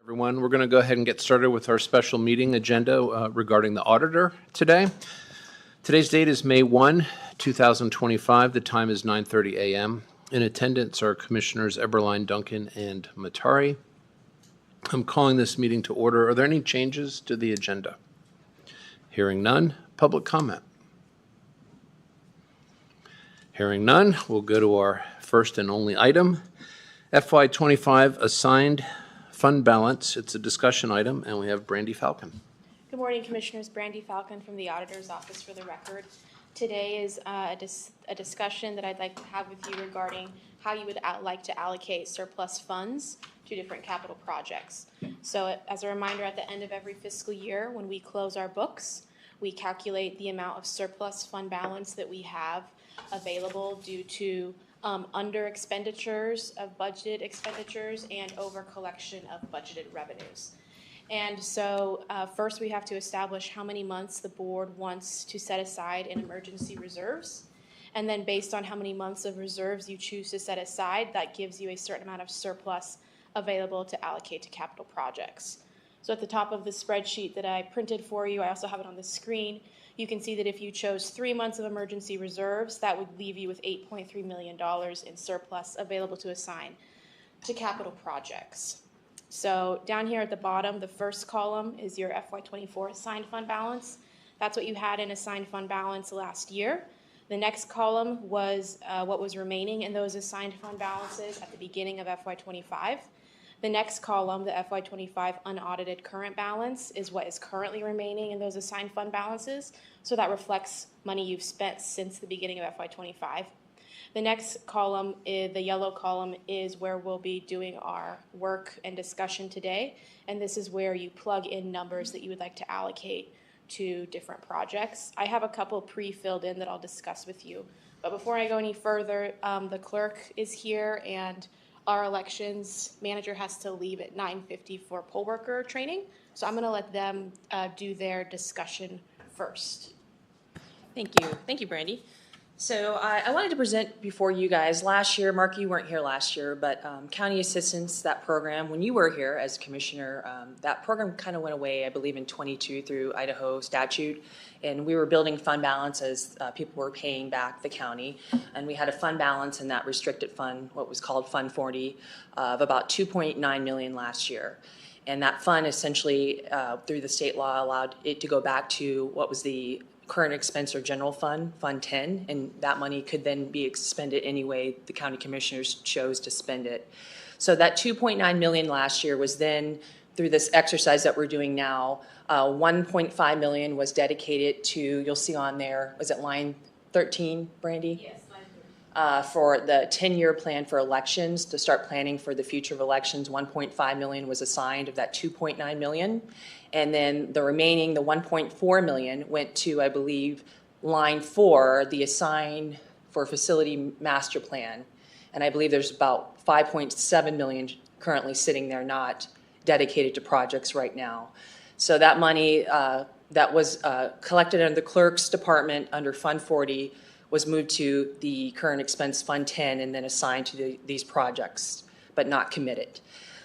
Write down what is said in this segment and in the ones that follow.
Everyone, we're going to go ahead and get started with our special meeting agenda regarding the auditor today. Today's date is May 1, 2025. The time is 9:30 a.m. In attendance are Commissioners Eberline, Duncan, and Matari. I'm calling this meeting to order. Are there any changes to the agenda? Hearing none. Public comment. Hearing none, we'll go to our first and only item, FY25 assigned fund balance. It's a discussion item, and we have Brandy Falcon. Good morning, Commissioners. Brandy Falcon from the Auditor's Office for the record. Today is a discussion that I'd like to have with you regarding how you would like to allocate surplus funds to different capital projects. So as a reminder, at the end of every fiscal year, when we close our books, we calculate the amount of surplus fund balance that we have available due to under expenditures of budgeted expenditures and over collection of budgeted revenues. And so first we have to establish how many months the board wants to set aside in emergency reserves. And then based on how many months of reserves you choose to set aside, that gives you a certain amount of surplus available to allocate to capital projects. So at the top of the spreadsheet that I printed for you, I also have it on the screen, you can see that if you chose 3 months of emergency reserves, that would leave you with $8.3 million in surplus available to assign to capital projects. So down here at the bottom, the first column is your FY24 assigned fund balance. That's what you had in assigned fund balance last year. The next column was what was remaining in those assigned fund balances at the beginning of FY25. The next column, the FY25 unaudited current balance, is what is currently remaining in those assigned fund balances. So that reflects money you've spent since the beginning of FY25. The next column, the yellow column, is where we'll be doing our work and discussion today. And this is where you plug in numbers that you would like to allocate to different projects. I have a couple pre-filled in that I'll discuss with you. But before I go any further, the clerk is here, and our elections manager has to leave at 9:50 for poll worker training. So I'm going to let them do their discussion first. Thank you, Brandy. So I wanted to present before you guys. Last year, Mark, you weren't here last year, but County Assistance, that program, when you were here as commissioner, that program kind of went away, I believe, in 22 through Idaho statute. And we were building fund balance as people were paying back the county. And we had a fund balance in that restricted fund, what was called Fund 40, of about $2.9 million last year. And that fund essentially, through the state law, allowed it to go back to what was the current expense or general fund, Fund 10, and that money could then be expended any way the county commissioners chose to spend it. So that $2.9 million last year was then, through this exercise that we're doing now, $1.5 million was dedicated to, you'll see on there, was it line 13, Brandy? Yes, line 13. For the 10-year plan for elections, to start planning for the future of elections, $1.5 million was assigned of that $2.9 million. And then the remaining, the $1.4 million, went to, I believe, line 4, the assign for facility master plan. And I believe there's about $5.7 million currently sitting there not dedicated to projects right now. So that money that was collected under the clerk's department under Fund 40 was moved to the current expense Fund 10 and then assigned to these projects, but not committed.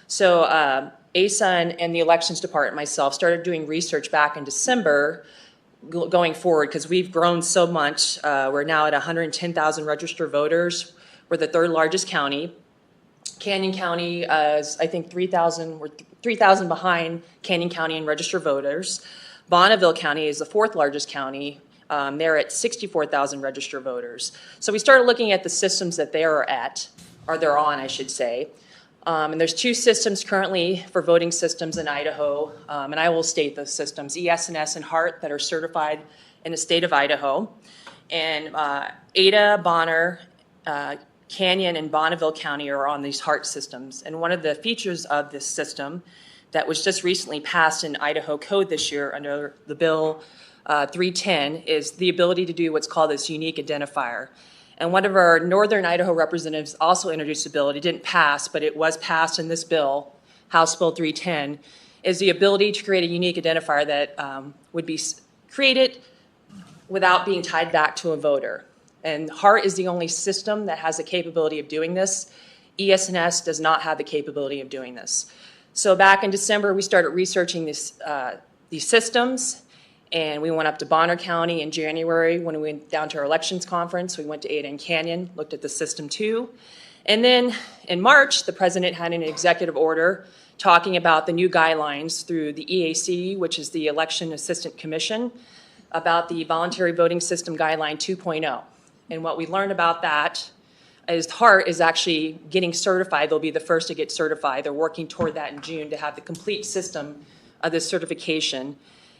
So ASA and the elections department, myself, started doing research back in December going forward because we've grown so much. We're now at 110,000 registered voters. We're the third largest county. Canyon County is, I think, 3,000. We're 3,000 behind Canyon County in registered voters. Bonneville County is the fourth largest county. They're at 64,000 registered voters. So we started looking at the systems that they're at, or they're on, I should say. And there's 2 systems currently for voting systems in Idaho, and I will state those systems, ES&S and HART, that are certified in the state of Idaho. And Ada, Bonner, Canyon, and Bonneville County are on these HART systems. And one of the features of this system that was just recently passed in Idaho code this year under the bill 310 is the ability to do what's called this unique identifier. And one of our Northern Idaho representatives also introduced a bill. It didn't pass, but it was passed in this bill, House Bill 310, is the ability to create a unique identifier that would be created without being tied back to a voter. And HART is the only system that has the capability of doing this. ES&S does not have the capability of doing this. So back in December, we started researching these systems, and we went up to Bonner County in January when we went down to our elections conference. We went to Ada and Canyon, looked at the system too. And then in March, the president had an executive order talking about the new guidelines through the EAC, which is the Election Assistant Commission, about the Voluntary Voting System Guideline 2.0. And what we learned about that is HART is actually getting certified. They'll be the first to get certified. They're working toward that in June to have the complete system of this certification.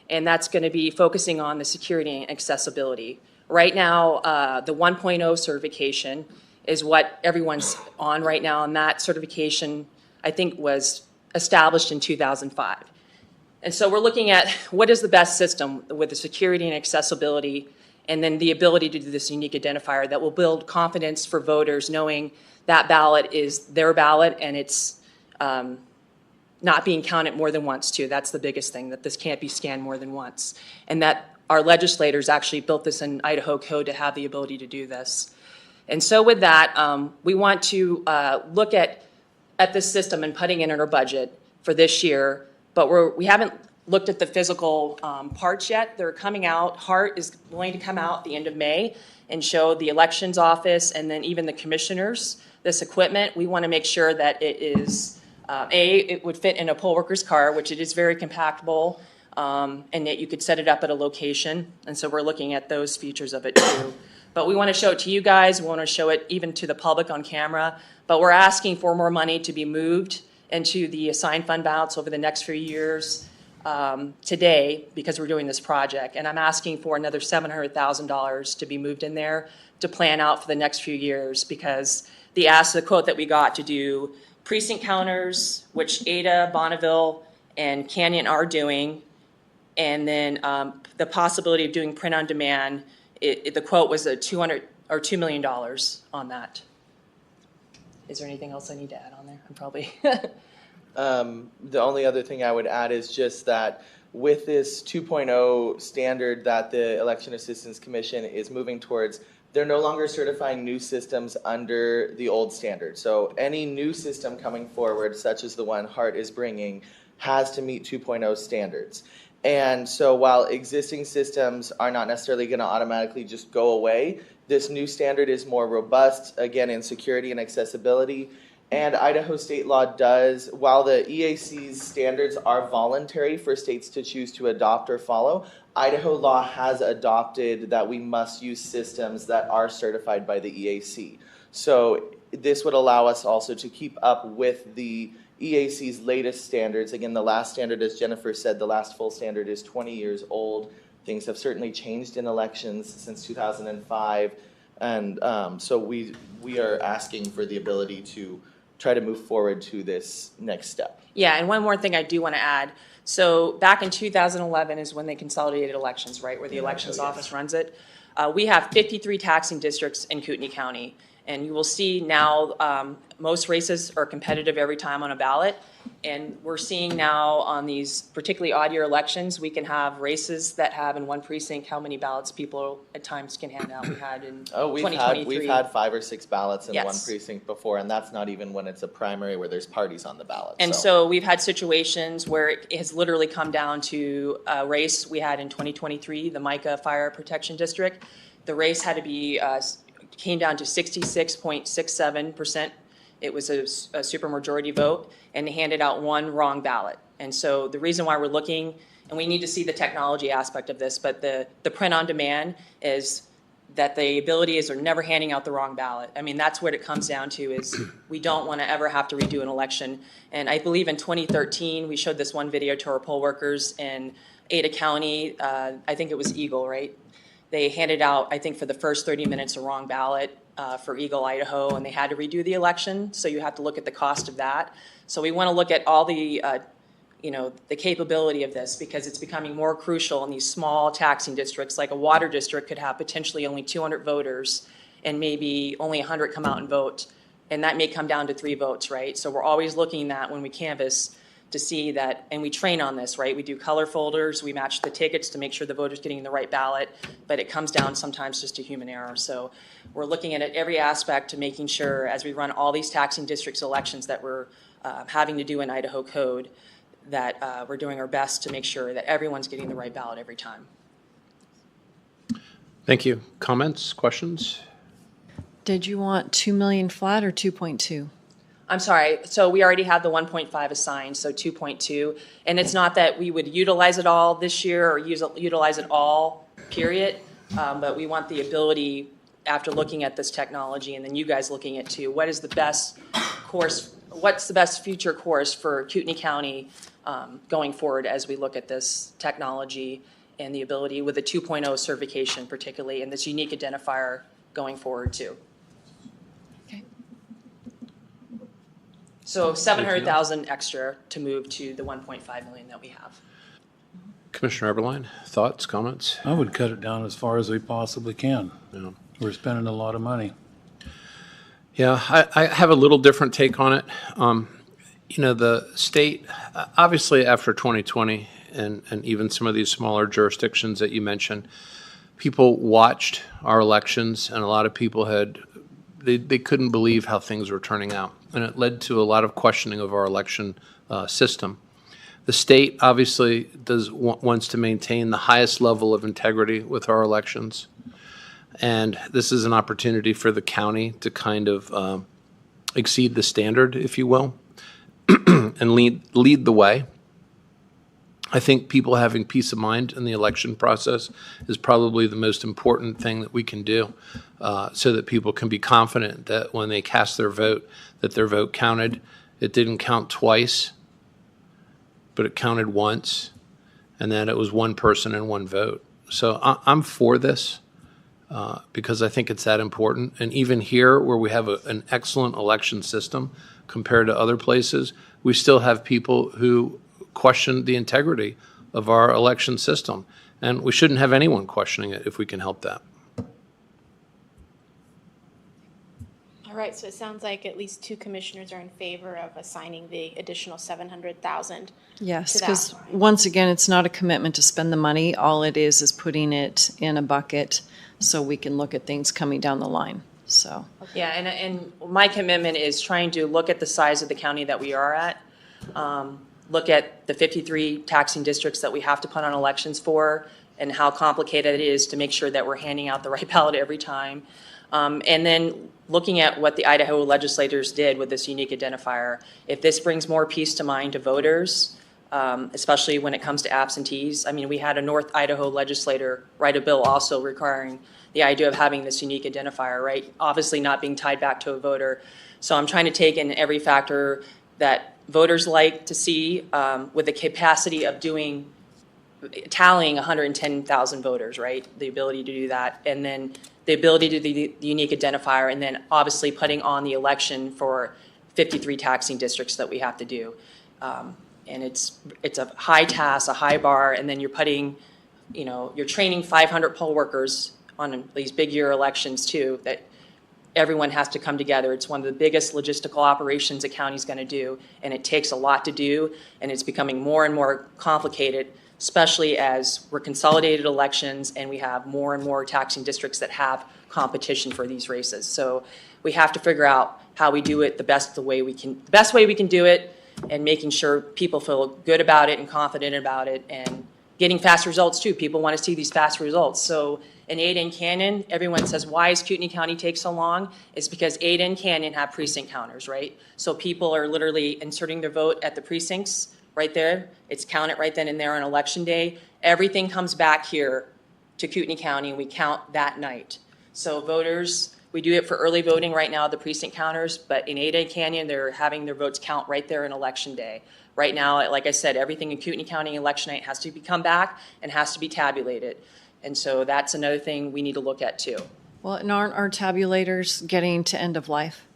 And that's going to be focusing on the security and accessibility. Right now, the 1.0 certification is what everyone's on right now, and that certification, I think, was established in 2005. And so we're looking at what is the best system with the security and accessibility, and then the ability to do this unique identifier that will build confidence for voters knowing that ballot is their ballot and it's not being counted more than once too. That's the biggest thing, that this can't be scanned more than once. And that our legislators actually built this in Idaho code to have the ability to do this. And so with that, we want to look at this system and putting it in our budget for this year, but we haven't looked at the physical parts yet. They're coming out. HART is going to come out the end of May and show the elections office and then even the commissioners this equipment. We want to make sure that it is, it would fit in a poll worker's car, which it is very compactable, and that you could set it up at a location. And so we're looking at those features of it too. But we want to show it to you guys. We want to show it even to the public on camera. But we're asking for more money to be moved into the assigned fund balance over the next few years. Today, because we're doing this project, and I'm asking for another $700,000 to be moved in there to plan out for the next few years, because the quote that we got to do precinct counters, which Ada, Bonneville, and Canyon are doing, and then the possibility of doing print on demand. The quote was $2 million on that. Is there anything else I need to add on there? I'm probably. The only other thing I would add is just that with this 2.0 standard that the Election Assistance Commission is moving towards, they're no longer certifying new systems under the old standard. So any new system coming forward, such as the one HART is bringing, has to meet 2.0 standards. And so while existing systems are not necessarily going to automatically just go away, this new standard is more robust, again, in security and accessibility. And Idaho state law does, while the EAC's standards are voluntary for states to choose to adopt or follow, Idaho law has adopted that we must use systems that are certified by the EAC. So this would allow us also to keep up with the EAC's latest standards. Again, the last standard, as Jennifer said, the last full standard is 20 years old. Things have certainly changed in elections since 2005. And so we are asking for the ability to try to move forward to this next step. Yeah, and one more thing I do want to add. So back in 2011 is when they consolidated elections, right, where the elections office runs it. We have 53 taxing districts in Kootenai County. And you will see now most races are competitive every time on a ballot. And we're seeing now on these particularly odd year elections, we can have races that have in one precinct how many ballots people at times can hand out. We had in 2023. We've had 5 or 6 ballots in Yes. one precinct before, and that's not even when it's a primary where there's parties on the ballot. And so we've had situations where it has literally come down to a race we had in 2023, the Micah Fire Protection District. The race had to be came down to 66.67%. It was a supermajority vote, and they handed out one wrong ballot. And so the reason why we're looking, and we need to see the technology aspect of this, but the print on demand is that the ability is they're never handing out the wrong ballot. I mean, that's what it comes down to, is we don't want to ever have to redo an election. And I believe in 2013, we showed this one video to our poll workers in Ada County. I think it was Eagle, right? They handed out, I think, for the first 30 minutes, a wrong ballot for Eagle, Idaho, and they had to redo the election. So you have to look at the cost of that. So we want to look at all the, the capability of this, because it's becoming more crucial in these small taxing districts. Like a water district could have potentially only 200 voters, and maybe only 100 come out and vote, and that may come down to 3 votes, right? So we're always looking at when we canvass to see that, and we train on this, right? We do color folders, we match the tickets to make sure the voter's getting the right ballot, but it comes down sometimes just to human error. So we're looking at it every aspect to making sure, as we run all these taxing districts elections, that we're having to do an Idaho code, that we're doing our best to make sure that everyone's getting the right ballot every time. Thank you. Comments, questions? Did you want 2 million flat or 2.2? I'm sorry, so we already have the 1.5 assigned, so 2.2. And it's not that we would utilize it all this year or utilize it all, period. But we want the ability, after looking at this technology and then you guys looking at too, what is the best course, what's the best future course for Kootenai County going forward as we look at this technology and the ability with the 2.0 certification particularly and this unique identifier going forward too. Okay. So 700,000 extra to move to the 1.5 million that we have. Commissioner Eberline, thoughts, comments? I would cut it down as far as we possibly can. Yeah. We're spending a lot of money. Yeah, I have a little different take on it. The state, obviously after 2020 and even some of these smaller jurisdictions that you mentioned, people watched our elections and a lot of people they couldn't believe how things were turning out. And it led to a lot of questioning of our election system. The state obviously wants to maintain the highest level of integrity with our elections. And this is an opportunity for the county to kind of exceed the standard, if you will, and lead the way. I think people having peace of mind in the election process is probably the most important thing that we can do so that people can be confident that when they cast their vote, that their vote counted. It didn't count twice, but it counted once, and that it was one person and one vote. So I'm for this. Because I think it's that important. And even here, where we have an excellent election system compared to other places, we still have people who question the integrity of our election system. And we shouldn't have anyone questioning it if we can help that. All right, so it sounds like at least 2 commissioners are in favor of assigning the additional 700,000. Yes, To that. because once again, it's not a commitment to spend the money. All it is putting it in a bucket so we can look at things coming down the line. So, Yeah, and my commitment is trying to look at the size of the county that we are at, look at the 53 taxing districts that we have to put on elections for, and how complicated it is to make sure that we're handing out the right ballot every time. And then looking at what the Idaho legislators did with this unique identifier, if this brings more peace to mind to voters, especially when it comes to absentees. I mean, we had a North Idaho legislator write a bill also requiring the idea of having this unique identifier, right? Obviously not being tied back to a voter. So I'm trying to take in every factor that voters like to see with the capacity of tallying 110,000 voters, right? The ability to do that. And then the ability to do the unique identifier, and then obviously putting on the election for 53 taxing districts that we have to do. And it's a high task, a high bar, and then you're putting, you're training 500 poll workers on these big year elections too, that everyone has to come together. It's one of the biggest logistical operations a county's going to do, and it takes a lot to do, and it's becoming more and more complicated, especially as we're consolidated elections and we have more and more taxing districts that have competition for these races. So we have to figure out how we do it the best way we can do it, and making sure people feel good about it and confident about it, and getting fast results too. People want to see these fast results. So in Ada and Canyon, everyone says, why is Kootenai County take so long? It's because Ada and Canyon have precinct counters, right? So people are literally inserting their vote at the precincts right there. It's counted right then and there on election day. Everything comes back here to Kootenai County, and we count that night. So voters, we do it for early voting right now, the precinct counters, but in Ada and Canyon, they're having their votes count right there on election day. Right now, like I said, everything in Kootenai County election night has to come back and has to be tabulated. And so that's another thing we need to look at too. well, and aren't our tabulators getting to end of life?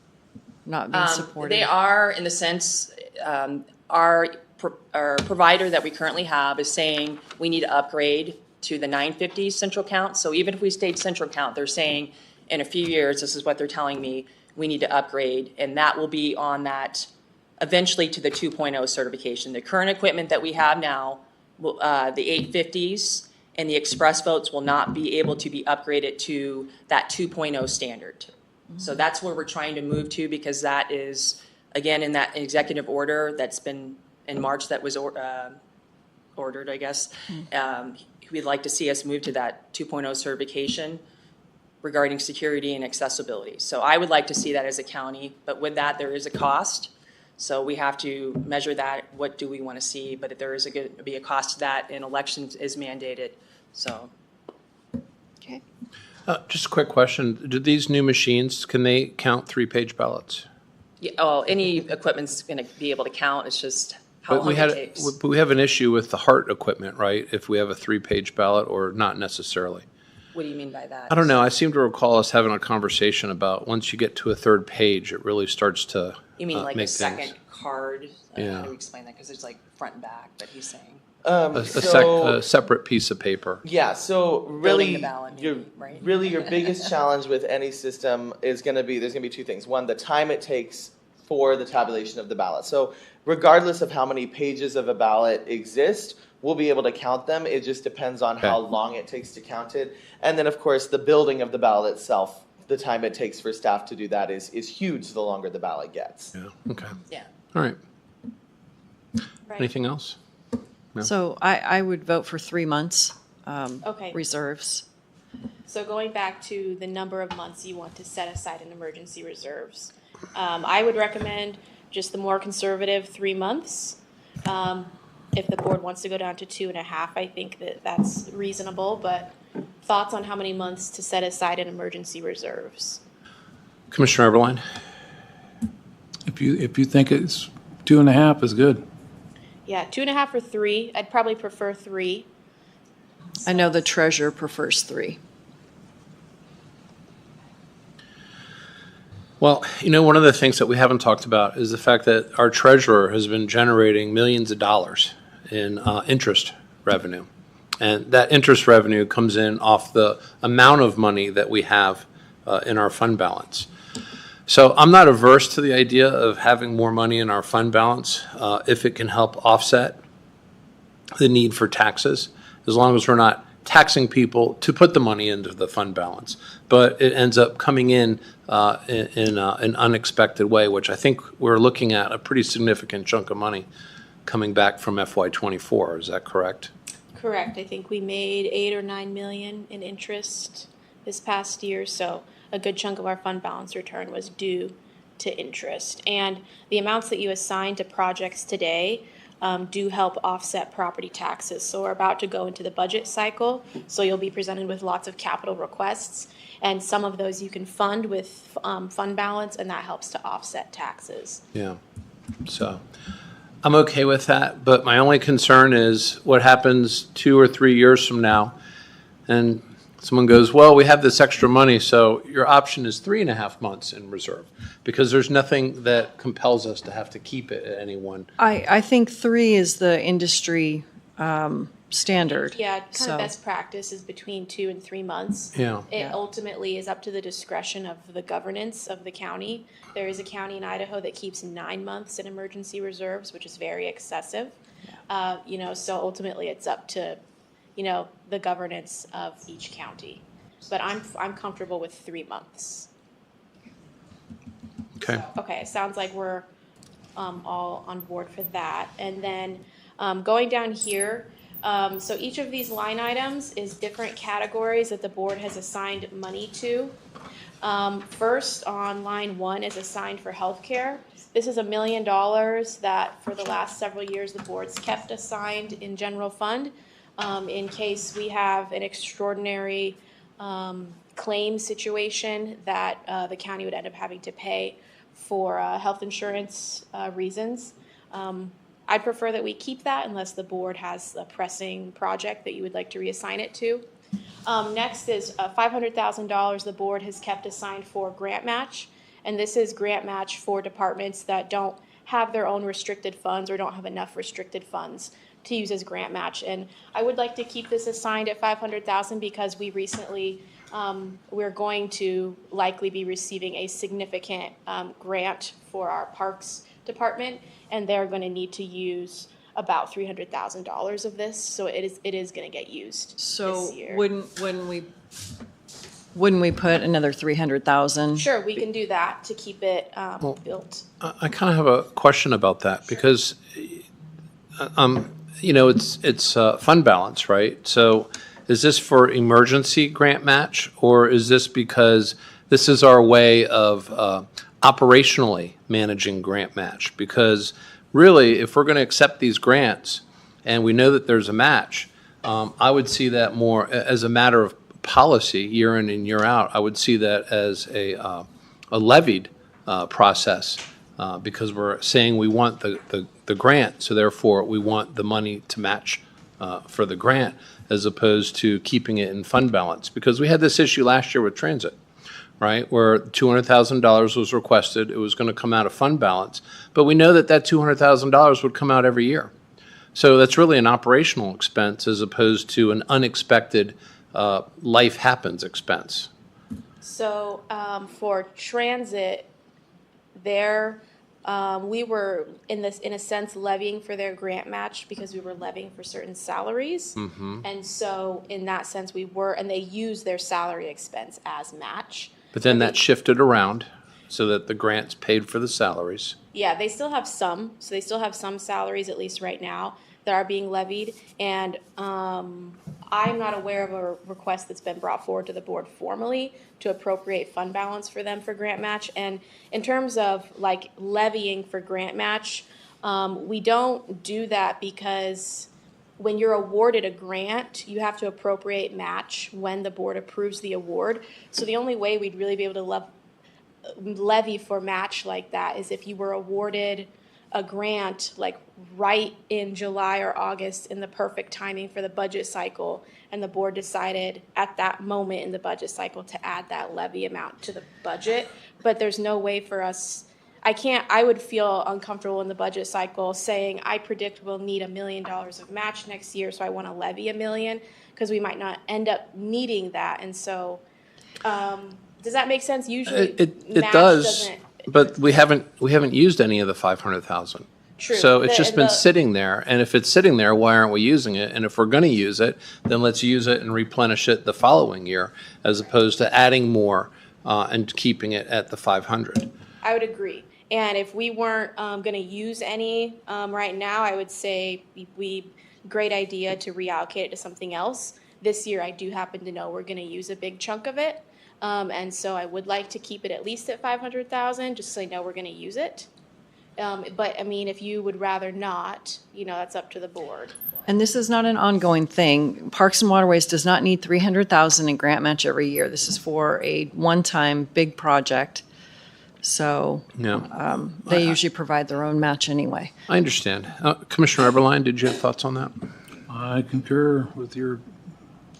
Not being supported? They are, in the sense, our provider that we currently have is saying we need to upgrade to the 950 central count. So even if we stayed central count, they're saying in a few years, this is what they're telling me, we need to upgrade, and that will be on that eventually to the 2.0 certification. The current equipment that we have now, the 850s and the express votes will not be able to be upgraded to that 2.0 standard. So that's where we're trying to move to, because that is Again, in that executive order that's been in March that was ordered, I guess, we'd like to see us move to that 2.0 certification regarding security and accessibility. So I would like to see that as a county, but with that, there is a cost. So we have to measure that, what do we want to see, but if there is going to be a cost to that, and elections is mandated, so. Okay. Just a quick question. Do these new machines, can they count 3-page ballots? Yeah, oh, any equipment's going to be able to count, it's just how But we long had, it takes. but we have an issue with the HART equipment, right? If we have a 3-page ballot or not necessarily. What do you mean by that? I don't know. I seem to recall us having a conversation about once you get to a 3rd page, it really starts to You mean like a make second things. card? Yeah. How do we explain that? Because it's like front and back, but he's saying. A separate piece of paper. Yeah, so Building really, the ballot, maybe, your right? really your biggest challenge with any system is going to be there's going to be 2 things. One, the time it takes for the tabulation of the ballot. So regardless of how many pages of a ballot exist, we'll be able to count them. It just depends on how long it takes to count it. And then, of course, the building of the ballot itself, the time it takes for staff to do that is huge the longer the ballot gets. Yeah, okay. Yeah. All right. Right. Anything else? No. So I would vote for 3 months Okay. reserves. So going back to the number of months you want to set aside in emergency reserves, I would recommend just the more conservative 3 months. If the board wants to go down to 2.5, I think that that's reasonable, but thoughts on how many months to set aside in emergency reserves? Commissioner Eberline? If you think it's 2.5 is good. Yeah, 2.5 or 3. I'd probably prefer 3. I know the treasurer prefers 3. Well, one of the things that we haven't talked about is the fact that our treasurer has been generating millions of dollars in interest revenue. And that interest revenue comes in off the amount of money that we have in our fund balance. So I'm not averse to the idea of having more money in our fund balance if it can help offset the need for taxes, as long as we're not taxing people to put the money into the fund balance. But it ends up coming in an unexpected way, which I think we're looking at a pretty significant chunk of money coming back from FY24. Is that correct? Correct. I think we made 8 or 9 million in interest this past year, so a good chunk of our fund balance return was due to interest. And the amounts that you assign to projects today do help offset property taxes. So we're about to go into the budget cycle, so you'll be presented with lots of capital requests, and some of those you can fund with fund balance, and that helps to offset taxes. Yeah. So I'm okay with that, but my only concern is what happens 2 or 3 years from now, and someone goes, well, we have this extra money, so your option is 3.5 months in reserve, because there's nothing that compels us to have to keep it at any one. I think 3 is the industry standard. Yeah, kind So- of best practice is between 2 and 3 months. Yeah. It ultimately is up to the discretion of the governance of the county. There is a county in Idaho that keeps 9 months in emergency reserves, which is very excessive. So ultimately it's up to, the governance of each county. But I'm comfortable with 3 months. Okay. Okay, it sounds like we're all on board for that. And then going down here, so each of these line items is different categories that the board has assigned money to. First, on line 1 is assigned for healthcare. This is $1 million that for the last several years the board's kept assigned in general fund in case we have an extraordinary claim situation that the county would end up having to pay for health insurance reasons. I'd prefer that we keep that unless the board has a pressing project that you would like to reassign it to. Next is $500,000 the board has kept assigned for grant match. And this is grant match for departments that don't have their own restricted funds or don't have enough restricted funds to use as grant match. And I would like to keep this assigned at $500,000 because we recently, we're going to likely be receiving a significant grant for our parks department, and they're going to need to use about $300,000 of this, so it is going to get used So this year. wouldn't, when we Wouldn't we put another 300,000? Sure, we can do that to keep it built. I kind of have a question about that because, it's fund balance, right? So is this for emergency grant match, or is this because this is our way of operationally managing grant match? Because really, if we're going to accept these grants and we know that there's a match, I would see that more as a matter of policy, year in and year out. I would see that as a levied process because we're saying we want the grant, so therefore we want the money to match for the grant as opposed to keeping it in fund balance. Because we had this issue last year with transit, right, where $200,000 was requested. It was going to come out of fund balance, but we know that $200,000 would come out every year. So that's really an operational expense as opposed to an unexpected life happens expense. So for transit, we were in a sense levying for their grant match because we were levying for certain salaries. And so in that sense and they used their salary expense as match. But then that shifted around so that the grants paid for the salaries. Yeah, they still have some. So they still have some salaries, at least right now, that are being levied. And I'm not aware of a request that's been brought forward to the board formally to appropriate fund balance for them for grant match. And in terms of like levying for grant match, we don't do that because when you're awarded a grant, you have to appropriate match when the board approves the award. So the only way we'd really be able to levy for match like that is if you were awarded a grant like right in July or August in the perfect timing for the budget cycle, and the board decided at that moment in the budget cycle to add that levy amount to the budget. But there's no way for us, I would feel uncomfortable in the budget cycle saying I predict we'll need $1 million of match next year, so I want to levy $1 million, because we might not end up needing that. And so does that make sense? Usually It match does, doesn't. but we haven't used any of the 500,000. True. So it's just been sitting there, and if it's sitting there, why aren't we using it? And if we're going to use it, then let's use it and replenish it the following year, as opposed to adding more and keeping it at the 500. I would agree. And if we weren't going to use any right now, I would say great idea to reallocate it to something else. This year, I do happen to know we're going to use a big chunk of it. And so I would like to keep it at least at 500,000, just so I know we're going to use it. But I mean, if you would rather not, that's up to the board. And this is not an ongoing thing. Parks and Waterways does not need 300,000 in grant match every year. This is for a one-time big project. So they usually provide their own match anyway. I understand. Commissioner Eberline, did you have thoughts on that? I concur with your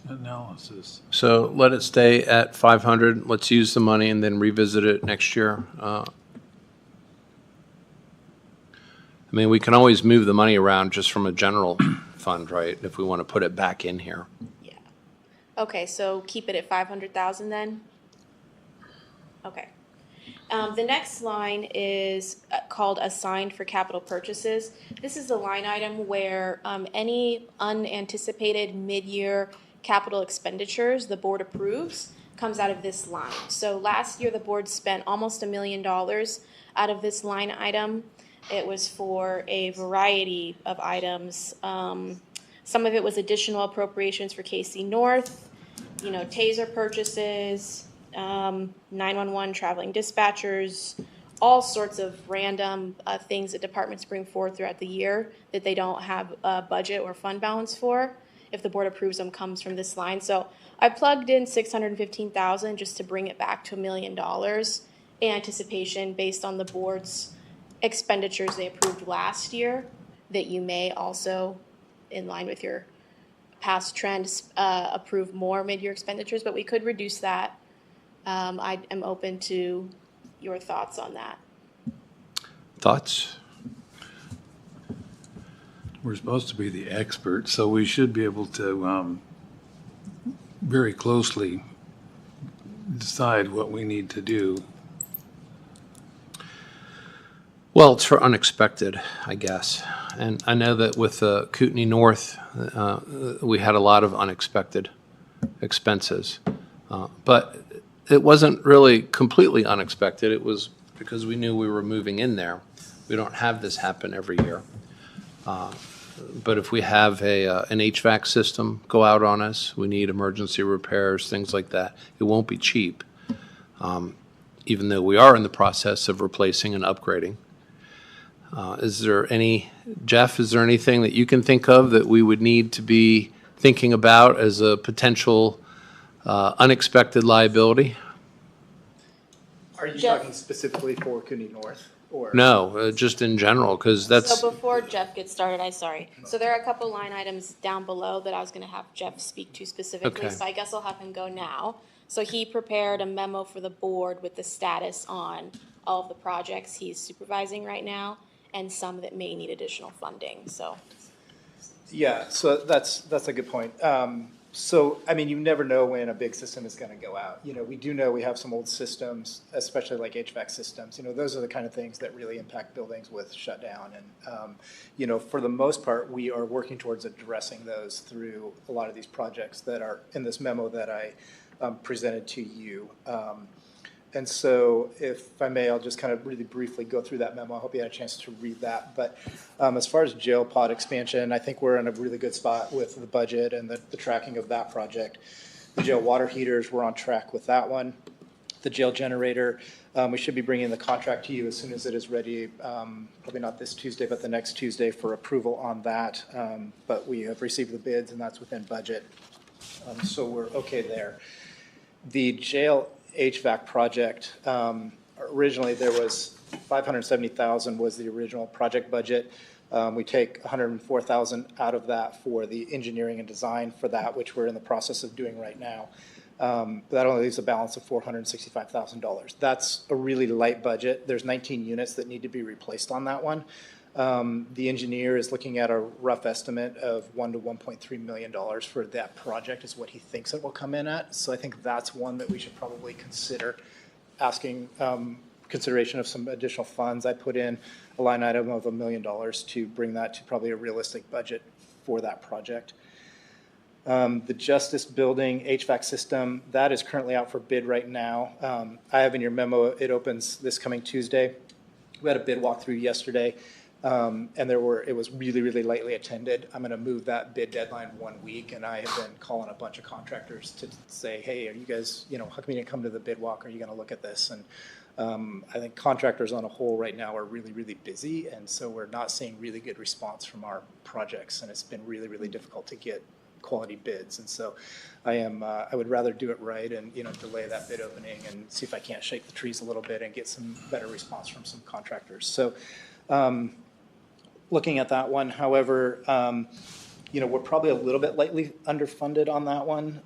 analysis. So let it stay at 500. Let's use the money and then revisit it next year. I mean, we can always move the money around just from a general fund, right, if we want to put it back in here. Yeah. Okay, so keep it at 500,000 then? Okay. The next line is called assigned for capital purchases. This is the line item where any unanticipated mid-year capital expenditures the board approves comes out of this line. So last year the board spent almost $1 million out of this line item. It was for a variety of items. Some of it was additional appropriations for KC North, taser purchases, 911 traveling dispatchers, all sorts of random things that departments bring forward throughout the year that they don't have a budget or fund balance for. If the board approves them, comes from this line. So I plugged in $615,000 just to bring it back to $1 million in anticipation based on the board's expenditures they approved last year, that you may also, in line with your past trends, approve more mid-year expenditures, but we could reduce that. I am open to your thoughts on that. Thoughts? We're supposed to be the experts, so we should be able to very closely decide what we need to do. Well, it's for unexpected, I guess. And I know that with Kootenai North, we had a lot of unexpected expenses. But it wasn't really completely unexpected. It was because we knew we were moving in there. We don't have this happen every year. But if we have an HVAC system go out on us, we need emergency repairs, things like that, it won't be cheap, even though we are in the process of replacing and upgrading. Jeff, is there anything that you can think of that we would need to be thinking about as a potential unexpected liability? Are you Jeff? talking specifically for Kootenai North, or? No, just in general, because that's, So before Jeff gets started, so there are a couple line items down below that I was gonna have Jeff speak to specifically, Okay. so I guess I'll have him go now. So he prepared a memo for the board with the status on all of the projects he's supervising right now, and some that may need additional funding, so. Yeah, so that's a good point. So, I mean, you never know when a big system is gonna go out. You know, we do know we have some old systems, especially like HVAC systems. You know, those are the kind of things that really impact buildings with shutdown. And, you know, for the most part, we are working towards addressing those through a lot of these projects that are in this memo that I presented to you. And so, if I may, I'll just kind of really briefly go through that memo. I hope you had a chance to read that. But as far as jail pod expansion, I think we're in a really good spot with the budget and the tracking of that project. The jail water heaters, we're on track with that one. The jail generator, we should be bringing the contract to you as soon as it is ready, probably not this Tuesday, but the next Tuesday for approval on that. But we have received the bids and that's within budget. So we're okay there. The jail HVAC project, originally there was $570,000 was the original project budget. We take $104,000 out of that for the engineering and design for that, which we're in the process of doing right now. That only leaves a balance of $465,000. That's a really light budget. There's 19 units that need to be replaced on that one. The engineer is looking at a rough estimate of $1 to $1.3 million for that project is what he thinks it will come in at. So I think that's one that we should probably consider asking consideration of some additional funds. I put in a line item of $1 million to bring that to probably a realistic budget for that project. The Justice Building HVAC system, that is currently out for bid right now. I have in your memo, it opens this coming Tuesday. We had a bid walkthrough yesterday. And it was really, really lightly attended. I'm going to move that bid deadline 1 week, and I have been calling a bunch of contractors to say, hey, are you guys, you know, how come you didn't come to the bid walk? Are you going to look at this? And I think contractors on a whole right now are really, really busy, and so we're not seeing really good response from our projects, and it's been really, really difficult to get quality bids. And so I would rather do it right and, you know, delay that bid opening and see if I can't shake the trees a little bit and get some better response from some contractors. So, looking at that one, however, you know, we're probably a little bit lightly underfunded on that one,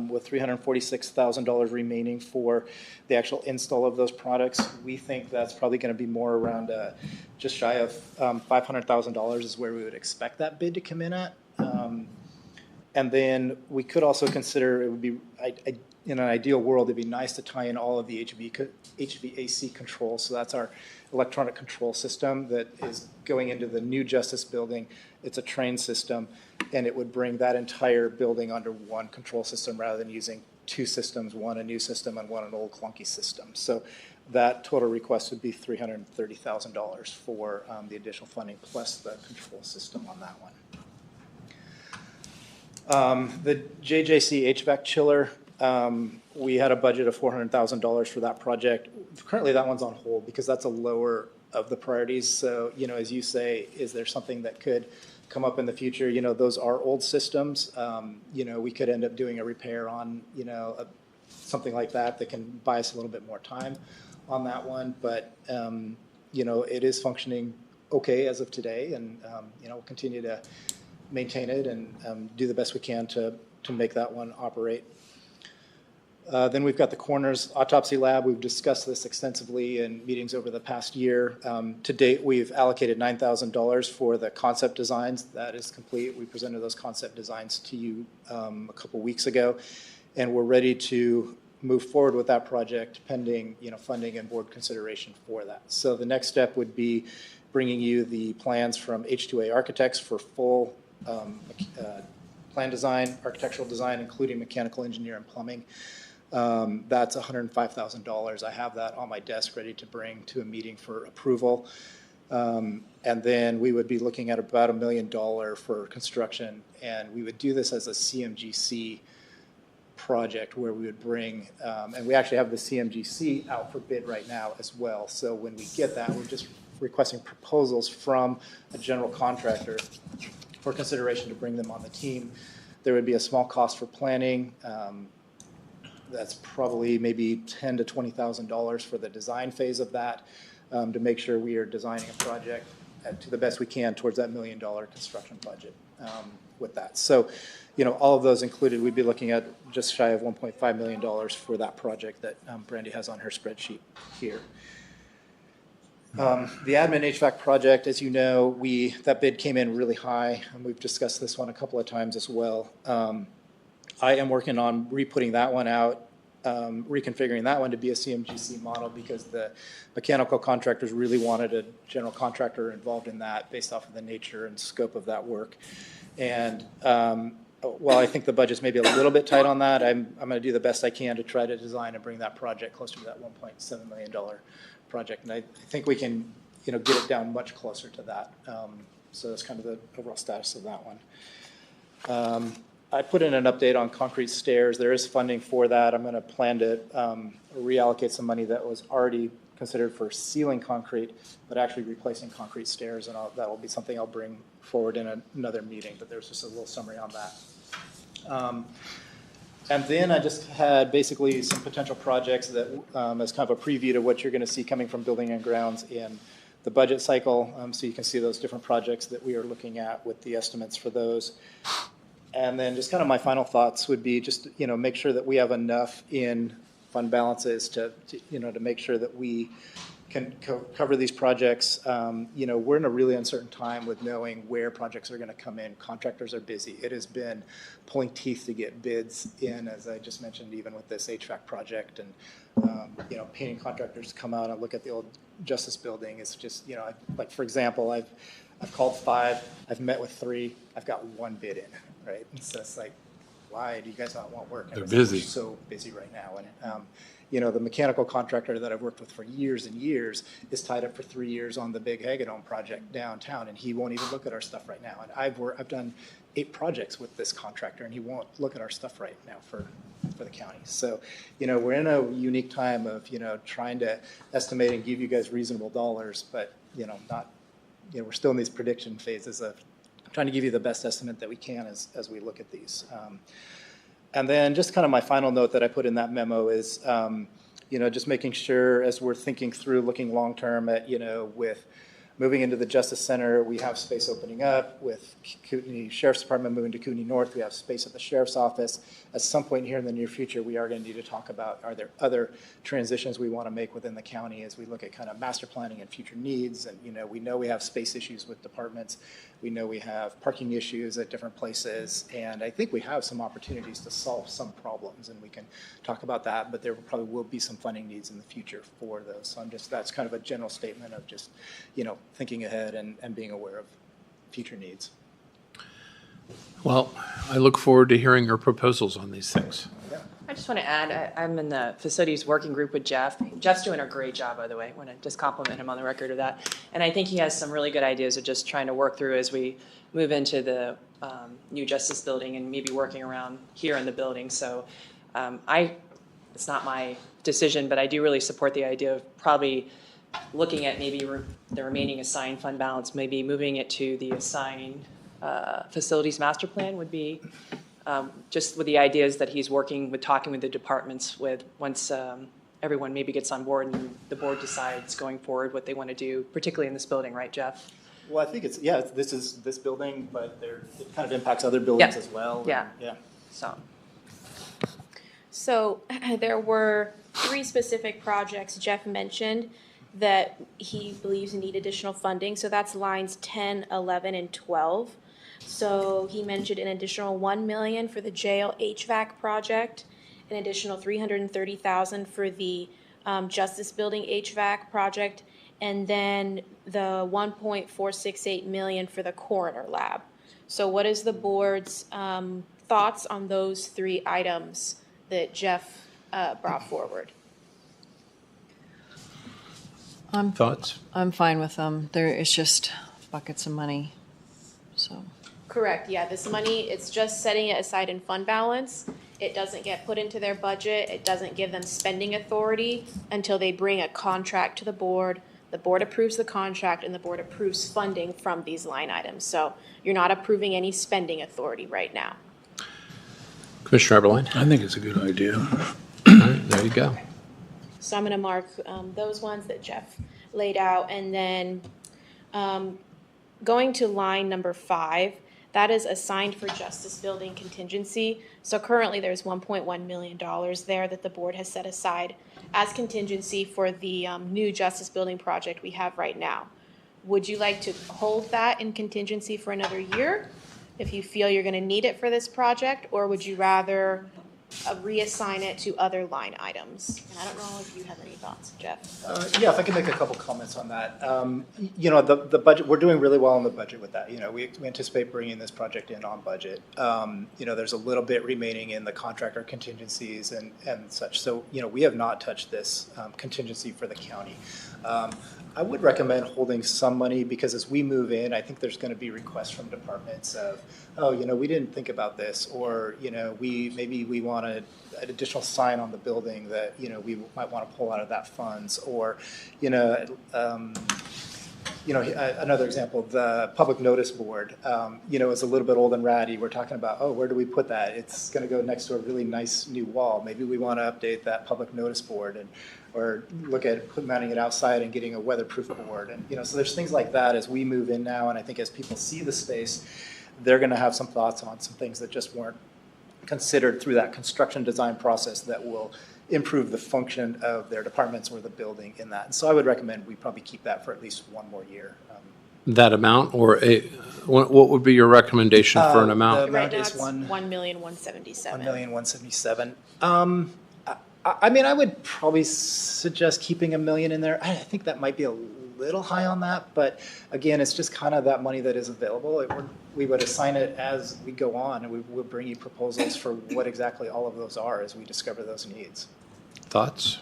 with $346,000 remaining for the actual install of those products. We think that's probably going to be more around just shy of $500,000 is where we would expect that bid to come in at. And then we could also consider, it would be, in an ideal world, it'd be nice to tie in all of the HVAC controls. So that's our electronic control system that is going into the new Justice Building. It's a train system, and it would bring that entire building under one control system rather than using two systems, one a new system and one an old clunky system. So that total request would be $330,000 for the additional funding plus the control system on that one. The JJC HVAC chiller, we had a budget of $400,000 for that project. Currently, that one's on hold because that's a lower of the priorities. So, you know, as you say, is there something that could come up in the future? You know, those are old systems. You know, we could end up doing a repair on, you know, something like that that can buy us a little bit more time on that one. But, you know, it is functioning okay as of today, and, you know, we'll continue to maintain it and do the best we can to make that one operate. Then we've got the Coroner's Autopsy Lab. We've discussed this extensively in meetings over the past year. To date, we've allocated $9,000 for the concept designs. That is complete. We presented those concept designs to you a couple weeks ago, and we're ready to move forward with that project pending, you know, funding and board consideration for that. So the next step would be bringing you the plans from H2A Architects for full plan design, architectural design, including mechanical engineer and plumbing. That's $105,000. I have that on my desk ready to bring to a meeting for approval. And then we would be looking at about $1 million for construction, and we would do this as a CMGC project where we would bring, and we actually have the CMGC out for bid right now as well. So when we get that, we're just requesting proposals from a general contractor for consideration to bring them on the team. There would be a small cost for planning. That's probably maybe $10,000 to $20,000 for the design phase of that, to make sure we are designing a project to the best we can towards that $1 million construction budget with that. So, all of those included, we'd be looking at just shy of $1.5 million for that project that Brandy has on her spreadsheet here. The admin HVAC project, as you know, that bid came in really high, and we've discussed this one a couple of times as well. I am working on re-putting that one out, reconfiguring that one to be a CMGC model, because the mechanical contractors really wanted a general contractor involved in that based off of the nature and scope of that work. And while I think the budget's maybe a little bit tight on that, I'm going to do the best I can to try to design and bring that project closer to that $1.7 million project. And I think we can, get it down much closer to that. So that's kind of the overall status of that one. I put in an update on concrete stairs. There is funding for that. I'm going to plan to reallocate some money that was already considered for sealing concrete, but actually replacing concrete stairs, and that will be something I'll bring forward in another meeting, but there's just a little summary on that. And then I just had basically some potential projects that, as kind of a preview to what you're going to see coming from Building and Grounds in the budget cycle. So you can see those different projects that we are looking at with the estimates for those. And then just kind of my final thoughts would be just, make sure that we have enough in fund balances to make sure that we can cover these projects. We're in a really uncertain time with knowing where projects are going to come in. Contractors are busy. It has been pulling teeth to get bids in, as I just mentioned, even with this HVAC project. And, painting contractors come out and look at the old Justice Building. It's just, like, for example, I've called 5, I've met with 3, I've got 1 bid in, right? And so it's like, why do you guys not want work? They're busy. We're so busy right now. And, the mechanical contractor that I've worked with for years and years is tied up for 3 years on the big Hagadone project downtown, and he won't even look at our stuff right now. And I've done 8 projects with this contractor, and he won't look at our stuff right now for the county. So, we're in a unique time of, trying to estimate and give you guys reasonable dollars, but, not, we're still in these prediction phases of trying to give you the best estimate that we can as we look at these. And then just kind of my final note that I put in that memo is, just making sure as we're thinking through looking long-term at, with moving into the Justice Center, we have space opening up. With Kootenai Sheriff's Department moving to Kootenai North, we have space at the Sheriff's Office. At some point here in the near future, we are going to need to talk about, are there other transitions we want to make within the county as we look at kind of master planning and future needs. And, we know we have space issues with departments. We know we have parking issues at different places. And I think we have some opportunities to solve some problems, and we can talk about that, but there probably will be some funding needs in the future for those. So that's kind of a general statement of just, thinking ahead and being aware of future needs. Well, I look forward to hearing your proposals on these things. Yeah. I just want to add, I'm in the facilities working group with Jeff. Jeff's doing a great job, by the way. I want to just compliment him on the record of that. And I think he has some really good ideas of just trying to work through as we move into the new Justice Building and maybe working around here in the building. So it's not my decision, but I do really support the idea of probably looking at maybe the remaining assigned fund balance, maybe moving it to the assigned facilities master plan would be just with the ideas that he's working with, talking with the departments with once everyone maybe gets on board and the board decides going forward what they want to do, particularly in this building, right, Jeff? Well, I think this is this building, but it kind of impacts other buildings as well. Yeah. Yeah. So there were 3 specific projects Jeff mentioned that he believes need additional funding. So that's lines 10, 11, and 12. So he mentioned an additional $1 million for the jail HVAC project, an additional $330,000 for the Justice Building HVAC project, and then the $1.468 million for the coroner lab. So what is the board's thoughts on those 3 items that Jeff brought forward. Thoughts? I'm fine with them. There is just buckets of money, so. Correct, yeah, this money, it's just setting it aside in fund balance. It doesn't get put into their budget, it doesn't give them spending authority until they bring a contract to the board approves the contract, and the board approves funding from these line items. So you're not approving any spending authority right now. Commissioner Eberline? I think it's a good idea. All right, there you go. So I'm gonna mark those ones that Jeff laid out, and then going to line number 5, that is assigned for justice building contingency. So currently there's $1.1 million there that the board has set aside as contingency for the new justice building project we have right now. Would you like to hold that in contingency for another year if you feel you're gonna need it for this project, or would you rather reassign it to other line items? And I don't know if you have any thoughts, Jeff. Yeah, if I can make a couple comments on that. You know, the budget, we're doing really well on the budget with that. You know, we anticipate bringing this project in on budget. You know, there's a little bit remaining in the contractor contingencies and such. So, you know, we have not touched this contingency for the county. I would recommend holding some money, because as we move in, I think there's going to be requests from departments of, oh, you know, we didn't think about this, or, you know, maybe we want an additional sign on the building that, you know, we might want to pull out of that funds, or, another example, the public notice board, you know, is a little bit old and ratty. We're talking about, oh, where do we put that? It's going to go next to a really nice new wall. Maybe we want to update that public notice board, or look at mounting it outside and getting a weatherproof board. And, you know, so there's things like that as we move in now. And I think as people see the space, they're going to have some thoughts on some things that just weren't considered through that construction design process that will improve the function of their departments or the building in that. And so I would recommend we probably keep that for at least one more year. That amount, or what would be your recommendation for an amount? The Right amount now is it's $1,177,000. $1,177,000. I mean, I would probably suggest keeping $1 million in there. I think that might be a little high on that, but again, it's just kind of that money that is available. We would assign it as we go on, and we will bring you proposals for what exactly all of those are as we discover those needs. Thoughts?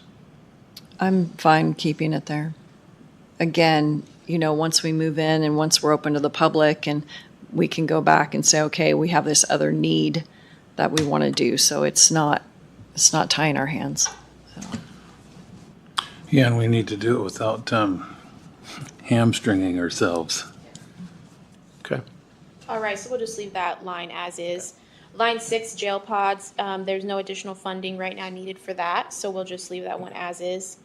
I'm fine keeping it there. Again, you know, once we move in and once we're open to the public, and we can go back and say, okay, we have this other need that we want to do. So it's not tying our hands. So. Yeah, and we need to do it without hamstringing ourselves. Okay. All right, so we'll just leave that line as is. Line 6, jail pods, there's no additional funding right now needed for that, so we'll just leave that one as is.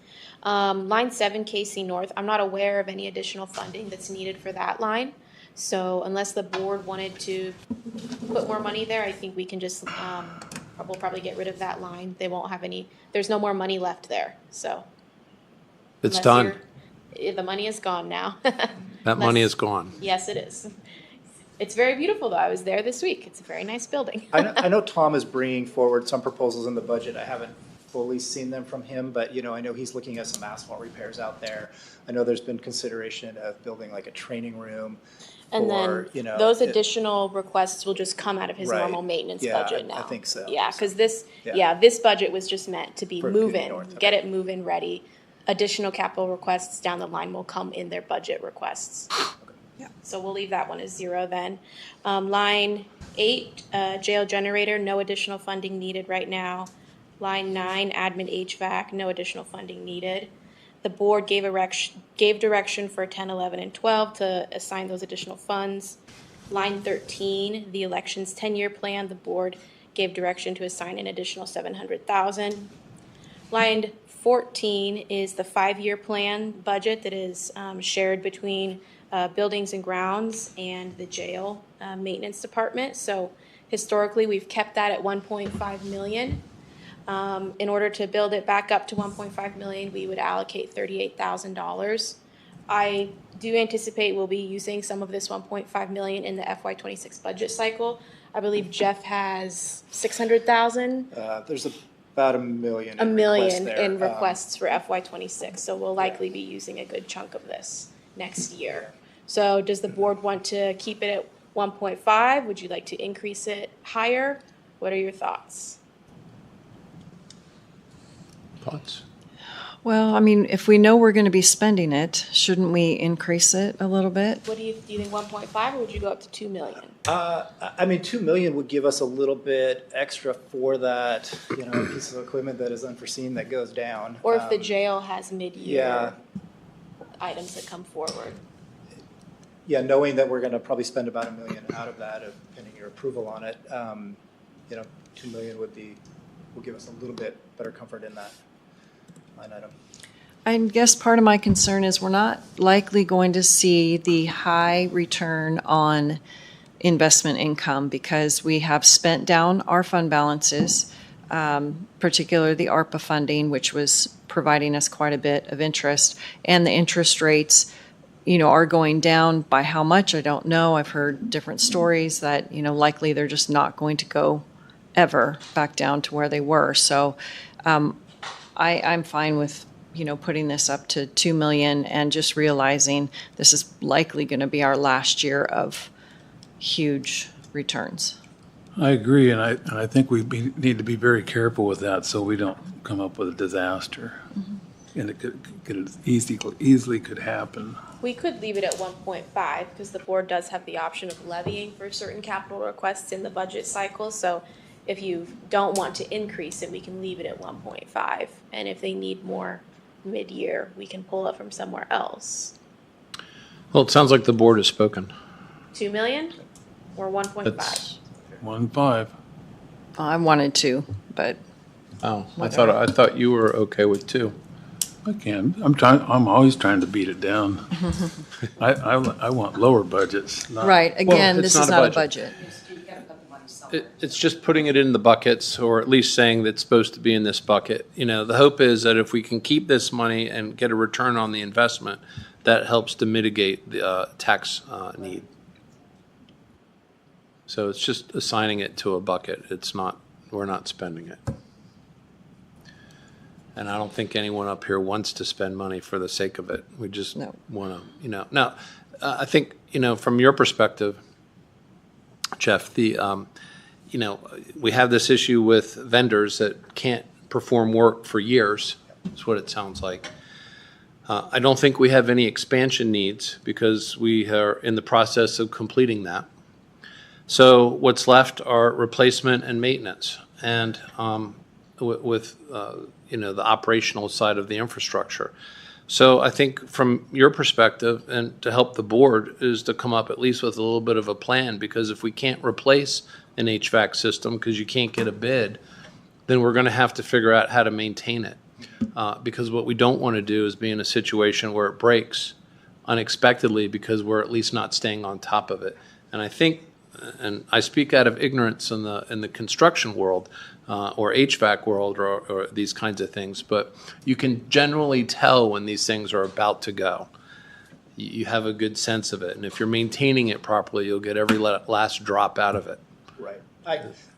Line 7, KC North, I'm not aware of any additional funding that's needed for that line. So unless the board wanted to put more money there, I think we can just, we'll probably get rid of that line. They won't have any, there's no more money left there, so. It's Unless done. The money is gone now. That money is gone. Yes, it is. It's very beautiful, though. I was there this week. It's a very nice building. I know Tom is bringing forward some proposals in the budget. I haven't fully seen them from him, but, you know, I know he's looking at some asphalt repairs out there. I know there's been consideration of building like a training room. And for, then you know, those additional requests will just come out of his Right. normal maintenance Yeah, budget now. I think so. Yeah, because this, Yeah. this budget was just meant to be For move-in, North, get okay. it move-in ready. Additional capital requests down the line will come in their budget requests. So we'll leave that one as 0 then. Line 8, jail generator, no additional funding needed right now. Line 9, admin HVAC, no additional funding needed. The board gave direction for 10, 11, and 12 to assign those additional funds. Line 13, the elections 10-year plan, the board gave direction to assign an additional $700,000. Line 14 is the 5-year plan budget that is shared between buildings and grounds and the jail maintenance department. So historically, we've kept that at $1.5 million. In order to build it back up to $1.5 million, we would allocate $38,000. I do anticipate we'll be using some of this $1.5 million in the FY26 budget cycle. I believe Jeff has $600,000. There's about $1 million. $1 million there. in requests for FY26, so we'll likely be using a good chunk of this next year. So does the board want to keep it at 1.5? Would you like to increase it higher? What are your thoughts? Thoughts? Well, I mean, if we know we're going to be spending it, shouldn't we increase it a little bit? What do you think 1.5, or would you go up to 2 million? I mean, 2 million would give us a little bit extra for that, piece of equipment that is unforeseen that goes down. Or if the jail has mid-year Yeah. items that come forward? Yeah, knowing that we're gonna probably spend about $1 million out of that, pending your approval on it, 2 million will give us a little bit better comfort in that line item. I guess part of my concern is we're not likely going to see the high return on investment income because we have spent down our fund balances, particularly the ARPA funding, which was providing us quite a bit of interest, and the interest rates are going down. By how much, I don't know. I've heard different stories that, likely they're just not going to go ever back down to where they were. So I'm fine with, putting this up to 2 million and just realizing this is likely going to be our last year of huge returns. I agree, and I think need to be very careful with that so we don't come up with a disaster. Mm-hmm. And it could easily could happen. We could leave it at 1.5 because the board does have the option of levying for certain capital requests in the budget cycle. So if you don't want to increase it, we can leave it at 1.5. And if they need more mid-year, we can pull it from somewhere else. Well, it sounds like the board has spoken. 2 million or 1.5? That's- 1.5. I wanted to, but Oh, I thought you were okay with 2. I can. I'm always trying to beat it down. I want lower budgets. right, again, it's this not is a not a budget. budget. It's just putting it in the buckets, or at least saying that it's supposed to be in this bucket. The hope is that if we can keep this money and get a return on the investment, that helps to mitigate the tax need. So it's just assigning it to a bucket. We're not spending it. And I don't think anyone up here wants to spend money for the sake of it. We just No. want to, Now, I think, from your perspective, Jeff, we have this issue with vendors that can't perform work for years. That's what it sounds like. I don't think we have any expansion needs because we are in the process of completing that. So what's left are replacement and maintenance, and with the operational side of the infrastructure. So I think from your perspective, and to help the board, is to come up at least with a little bit of a plan, because if we can't replace an HVAC system because you can't get a bid, then we're going to have to figure out how to maintain it. Because what we don't want to do is be in a situation where it breaks unexpectedly because we're at least not staying on top of it. And I think, and I speak out of ignorance in the construction world or HVAC world or these kinds of things, but you can generally tell when these things are about to go. You have a good sense of it, and if you're maintaining it properly, you'll get every last drop out of it. Right.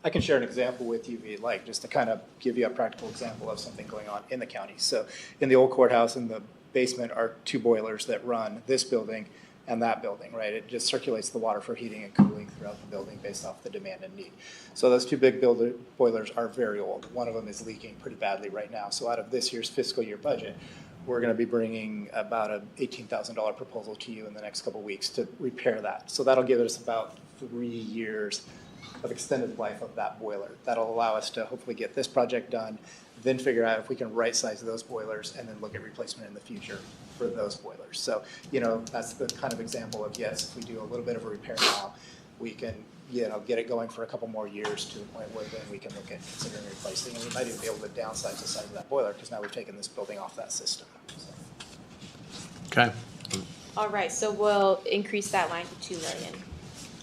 I can share an example with you if you'd like, just to kind of give you a practical example of something going on in the county. So in the old courthouse, in the basement are 2 boilers that run this building and that building, right? It just circulates the water for heating and cooling throughout the building based off the demand and need. So those 2 big boilers are very old. One of them is leaking pretty badly right now. So out of this year's fiscal year budget, we're going to be bringing about an $18,000 proposal to you in the next couple of weeks to repair that. So that'll give us about 3 years of extended life of that boiler. That'll allow us to hopefully get this project done, then figure out if we can right-size those boilers and then look at replacement in the future for those boilers. So, that's the kind of example of, yes, if we do a little bit of a repair now, we can, get it going for a couple more years to the point where then we can look at considering replacing. And we might even be able to downsize the size of that boiler because now we've taken this building off that system. So. Okay. All right, so we'll increase that line to 2 million.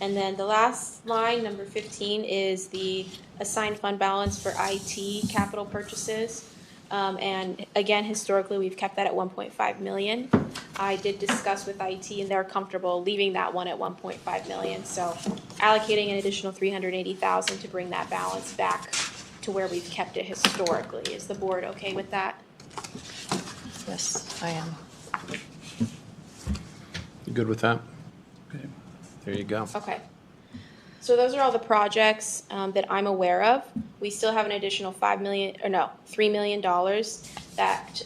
And then the last line, number 15, is the assigned fund balance for IT capital purchases. And again, historically, we've kept that at 1.5 million. I did discuss with IT, and they're comfortable leaving that one at 1.5 million. So allocating an additional 380,000 to bring that balance back to where we've kept it historically. Is the board okay with that? Yes, I am. You good with that? Okay. There you go. Okay. So those are all the projects that I'm aware of. We still have an additional $3 million that,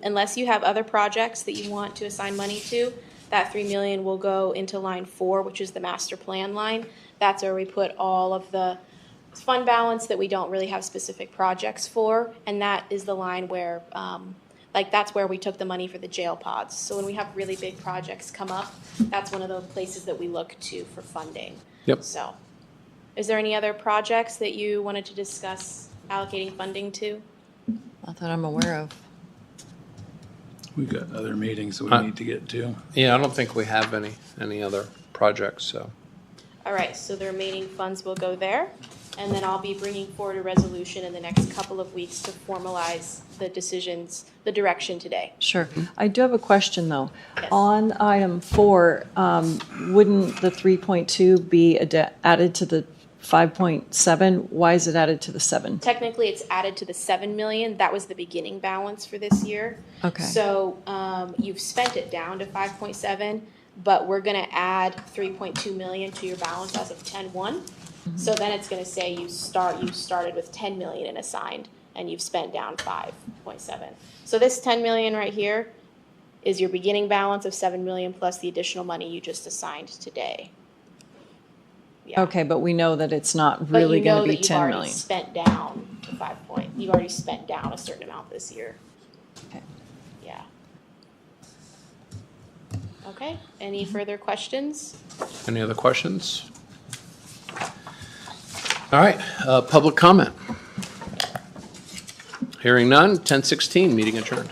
unless you have other projects that you want to assign money to, that $3 million will go into line 4, which is the master plan line. That's where we put all of the fund balance that we don't really have specific projects for, and that is the line where, that's where we took the money for the jail pods. So when we have really big projects come up, that's one of the places that we look to for funding. Yep. So, is there any other projects that you wanted to discuss allocating funding to? Not that I'm aware of. We've got other meetings that we need to get to. Yeah, I don't think we have any other projects, so. All right, so the remaining funds will go there, and then I'll be bringing forward a resolution in the next couple of weeks to formalize the decisions, the direction today. Sure. I do have a question, though. Yes. On item 4, wouldn't the 3.2 be added to the 5.7? Why is it added to the 7? Technically, it's added to the 7 million. That was the beginning balance for this year. Okay. So you've spent it down to 5.7, but we're going to add 3.2 million to your balance as of 10/1. So then it's going to say you started with 10 million in assigned, and you've spent down 5.7. So this 10 million right here is your beginning balance of 7 million plus the additional money you just assigned today. Yeah. Okay, but we know that it's not But really you know going to be that you've 10 already million. spent down to 5 point. You've already spent down a certain amount this year. Okay. Yeah. Okay, any further questions? Any other questions? All right, public comment. Hearing none, 10:16, meeting adjourned.